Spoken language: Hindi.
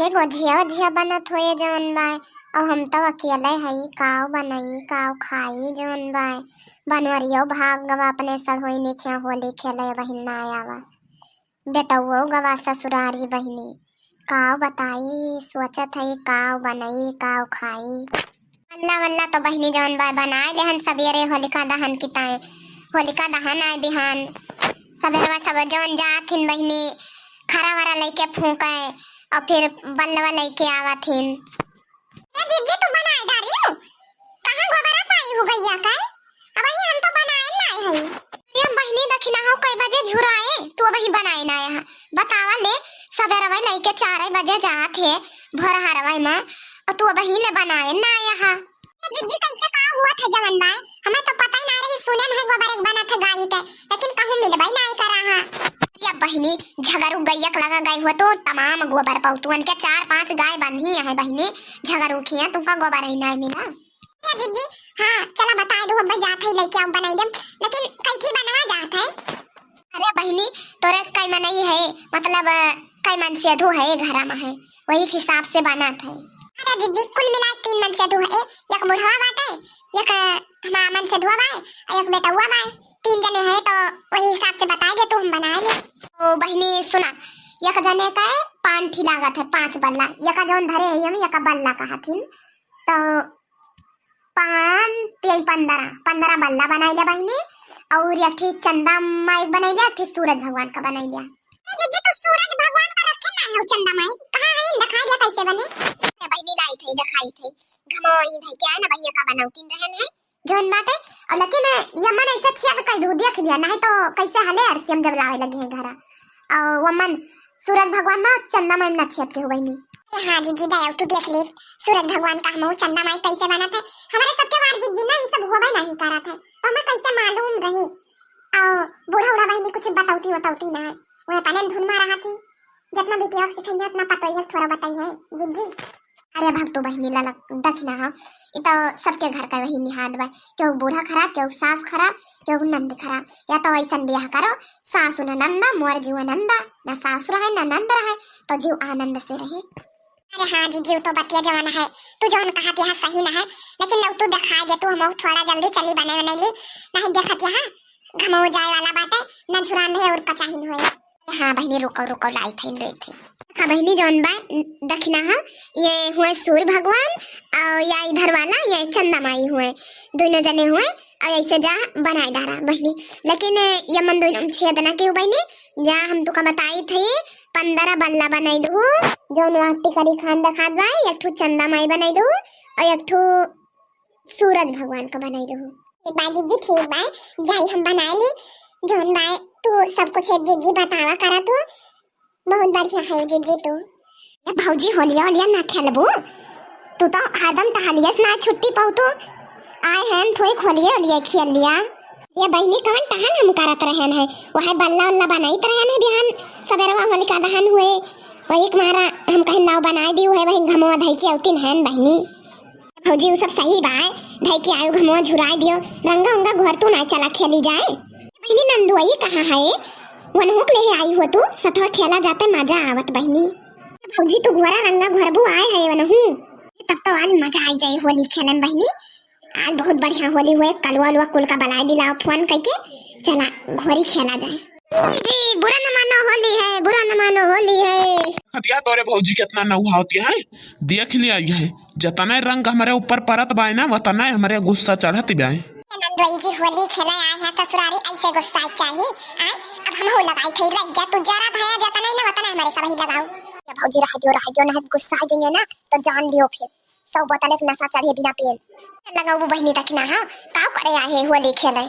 के गोझिया ओझिया बनत होए जवन बाय। अब हम तो अकेले हई, काव बनाई काव खाई जवन बाय। बनवरियो भाग गवा अपने सड़होई निखिया होली खेले बहिन ना आवा। बेटवो गवा ससुरारी बहिनी काव बताई सोचत हई काव बनाई काव खाई। वल्ला वल्ला तो बहिनी जवन बाय बनाए लेहन सबेरे होलिका दहन किताए। होलिका दहन आए बिहान सबेरवा सब जवन जाथिन बहिनी खरा वरा लेके फूंके और फिर बल्लवा लेके आवथिन। ए दीदी तू बनाए डाली हो? कहां गोबरा पाई हो गईया काय? अब ये हम तो बनाए ना हई। ये बहिनी दखिना हो कई बजे झुराए तू अब ही बनाए ना यहां बतावा ले सबेरवा लेके 4 बजे जात है भोर हरवा में और तू अब ही ने बनाए ना यहां। दीदी कैसे का हुआ था जवन बाय हमें तो पता ही ना रही सुनन है गोबर एक बना था गाय के लेकिन कहूं मिलबई नहीं करा हां। या बहिनी झगड़ू गैयक लगा गई हुआ तो तमाम गोबर पौतुअन के 4-5 गाय बंधी है बहिनी झगड़ू खिया तुमका गोबर ही नहीं मिला। ए दीदी हां चला बता दो अब जात है लेके हम बनाई दे लेकिन कैथी बनवा जात है? अरे बहिनी तोरे कई मन नहीं है मतलब कई मन से अधू है घर में है वही हिसाब से बनात है। अरे दीदी कुल मिला 3 मन से अधू है एक बुढ़वा बाटे एक हमारा मन से धुआ बाय एक बेटा हुआ बाय 3 जने हैं तो वही हिसाब से बता दे तो हम बनाएंगे। ओ बहिनी सुना एक जने का 5 थी लागत है 5 बल्ला एक जोन धरे है हम एक बल्ला कहथिन तो 5 3 15 बल्ला बनाई ले बहिनी और एक थी चंदा माई बनाई ले थी सूरज भगवान का बनाई ले। दीदी तो सूरज भगवान का रखे ना है चंदा माई कहां है दिखा दिया कैसे बने? अरे बहिनी लाई थी दिखाई थी घमोई भाई क्या है ना भैया का बनाउतीन रहन है जोन बाटे और लेकिन यमन ऐसा छिया कई दो देख दिया नहीं तो कैसे हले अरसियम जब लावे लगे हैं घर और वमन सूरज भगवान में चंदा माई न छियत के होई नी। हां दीदी दया तू देख ले सूरज भगवान का हम चंदा माई कैसे बना था हमारे सबके बार दीदी ना ये सब होबे नहीं करा था तो हमें कैसे मालूम रही और बूढ़ा उड़ा बहनी कुछ बताउती ना वो तने धुन में रहा थी जितना बेटियों को सिखाएंगे उतना पता है थोड़ा बताइए दीदी। अरे भक्तो बहिनी ललक दखना हा इ तो सबके घर का वही निहाद बा क्यों बूढ़ा खराब क्यों सास खराब क्यों नंद खराब या तो ऐसा ब्याह करो सासु न नंदा मोर जीव नंदा न सासु रहे न नंद रहे तो जीव आनंद से रहे। अरे हाँ जी जीव तो बतिया जवान है तू जौन कहा यहाँ सही न है लेकिन लव तू दिखा दे तू हम थोड़ा जल्दी चली बने बनैली नहीं देखत यहाँ घमो जाए वाला बाटे न झुरान है और कचाहिन होए। हाँ बहिनी रुको लाई थे ले थे हाँ बहिनी जौन बा दखना हा ये हुए सूर्य भगवान और या इधर वाला ये चंदा माई हुए दोनों जने हुए और ऐसे जा बनाए डारा बहिनी लेकिन यमन दोनों छेदना के बहिनी जा हम तुका बताई थे 15 बल्ला बनाई दू जौन आटी करी खान दिखा दो एक ठो चंदा माई बनाई दू और एक ठो सूरज भगवान का बनाई दू। बाजी जी ठीक बा जाई हम बना ली जौन बा तू सब कुछ जीजी बतावा करा तू बहुत बढ़िया है जीजी तू। ये भौजी होलिया ना खेलबू तू तो हरदम टहलियस ना छुट्टी पाऊ तू आए हैं थोड़ी होलिया खेल लिया। ये बहनी कवन टहन हम करत रहन है वह बल्ला उल्ला बनाई रहन है बिहान सबेरवा होलिका दहन हुए वही तुम्हारा हम कहीं नाव बनाए दी है वही घमवा धई के औतिन हैं बहनी भौजी वो सब सही बा धई के आयु घमवा झुराई दियो रंगा उंगा घर तू ना चला खेली जाए। बहनी नंदुआई कहाँ है वनहुक ले आई हो तू सतवा खेला जाते मजा आवत बहनी। भौजी तू घोरा रंगा घरबू आए है वनहु तब तो आज मजा आई जाए होली खेलन बहनी आज बहुत बढ़िया होली हुए कलवा कुल का बलाई दिलाओ फोन करके चला घोरी खेला जाए। जी बुरा न मानो होली है हतिया तोरे भौजी कितना नौहा होती है देख लिया है जतना रंग हमारे ऊपर परत बाय ना वतना हमारे गुस्सा चढ़त बाय। नंदुआई जी होली खेले आए हैं ससुरारी ऐसे गुस्सा चाहिए आए अब हम हो लगाई थे रह जा तू जरा भया जाता नहीं ना वतना हमारे सब ही लगाओ। ये भौजी रह दियो ना गुस्सा देंगे ना तो जान लियो फिर 100 बोतल एक नशा चढ़े बिना पेन लगाओ बहनी तक ना हां का करे आए होली खेले।